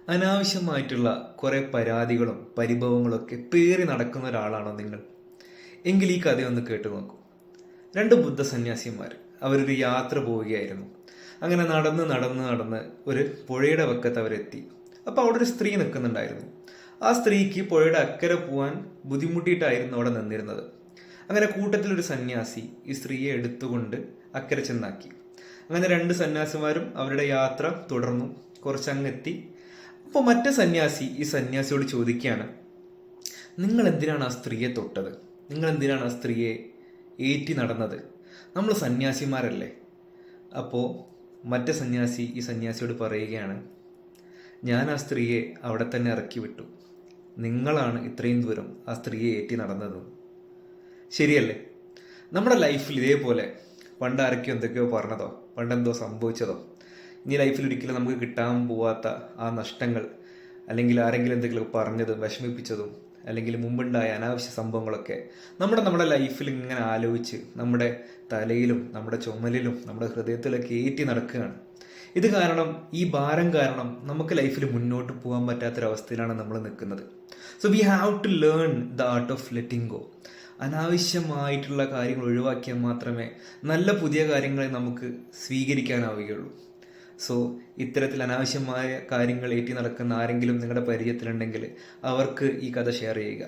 അനാവശ്യമായിട്ടുള്ള കുറേ പരാതികളും പരിഭവങ്ങളും ഒക്കെ പേറി നടക്കുന്ന ഒരാളാണോ നിങ്ങൾ? എങ്കിൽ ഈ കഥയൊന്ന് കേട്ടു നോക്കൂ. രണ്ട് ബുദ്ധ സന്യാസിമാർ അവരൊരു യാത്ര പോവുകയായിരുന്നു. അങ്ങനെ നടന്ന് നടന്ന് നടന്ന് ഒരു പുഴയുടെ വക്കത്ത് അവരെത്തി. അപ്പോൾ അവിടെ ഒരു സ്ത്രീ നിൽക്കുന്നുണ്ടായിരുന്നു. ആ സ്ത്രീക്ക് പുഴയുടെ അക്കരെ പോകാൻ ബുദ്ധിമുട്ടിയിട്ടായിരുന്നു അവിടെ നിന്നിരുന്നത്. അങ്ങനെ കൂട്ടത്തിലൊരു സന്യാസി ഈ സ്ത്രീയെ എടുത്തുകൊണ്ട് അക്കരെ ചെന്നാക്കി. അങ്ങനെ രണ്ട് സന്യാസിമാരും അവരുടെ യാത്ര തുടർന്നു. കുറച്ചങ്ങെത്തി. അപ്പോൾ മറ്റേ സന്യാസി ഈ സന്യാസിയോട് ചോദിക്കുകയാണ്, നിങ്ങൾ എന്തിനാണ് ആ സ്ത്രീയെ തൊട്ടത്? നിങ്ങൾ എന്തിനാണ് ആ സ്ത്രീയെ ഏറ്റി നടന്നത്? നമ്മൾ സന്യാസിമാരല്ലേ? അപ്പോൾ മറ്റേ സന്യാസി ഈ സന്യാസിയോട് പറയുകയാണ്, ഞാൻ ആ സ്ത്രീയെ അവിടെ തന്നെ ഇറക്കി വിട്ടു. നിങ്ങളാണ് ഇത്രയും ദൂരം ആ സ്ത്രീയെ ഏറ്റി നടന്നത്. ശരിയല്ലേ? നമ്മുടെ ലൈഫിൽ ഇതേപോലെ പണ്ട് ആരൊക്കെയോ എന്തൊക്കെയോ പറഞ്ഞതോ പണ്ടെന്തോ സംഭവിച്ചതോ ഇനി ലൈഫിൽ ഒരിക്കലും നമുക്ക് കിട്ടാൻ പോവാത്ത ആ നഷ്ടങ്ങൾ, അല്ലെങ്കിൽ ആരെങ്കിലും എന്തെങ്കിലും പറഞ്ഞതും വിഷമിപ്പിച്ചതും, അല്ലെങ്കിൽ മുമ്പുണ്ടായ അനാവശ്യ സംഭവങ്ങളൊക്കെ നമ്മുടെ ലൈഫിൽ ഇങ്ങനെ ആലോചിച്ച് നമ്മുടെ തലയിലും നമ്മുടെ ചുമലിലും നമ്മുടെ ഹൃദയത്തിലൊക്കെ ഏറ്റി നടക്കുകയാണ്. ഇത് കാരണം, ഈ ഭാരം കാരണം നമുക്ക് ലൈഫിൽ മുന്നോട്ട് പോകാൻ പറ്റാത്തൊരവസ്ഥയിലാണ് നമ്മൾ നിൽക്കുന്നത്. So we have to learn the art of letting go. അനാവശ്യമായിട്ടുള്ള കാര്യങ്ങൾ ഒഴിവാക്കിയാൽ മാത്രമേ നല്ല പുതിയ കാര്യങ്ങളെ നമുക്ക് സ്വീകരിക്കാനാവുകയുള്ളൂ. സോ ഇത്തരത്തിൽ അനാവശ്യമായ കാര്യങ്ങൾ ഏറ്റി നടക്കുന്ന ആരെങ്കിലും നിങ്ങളുടെ പരിചയത്തിലുണ്ടെങ്കിൽ അവർക്ക് ഈ കഥ ഷെയർ ചെയ്യുക.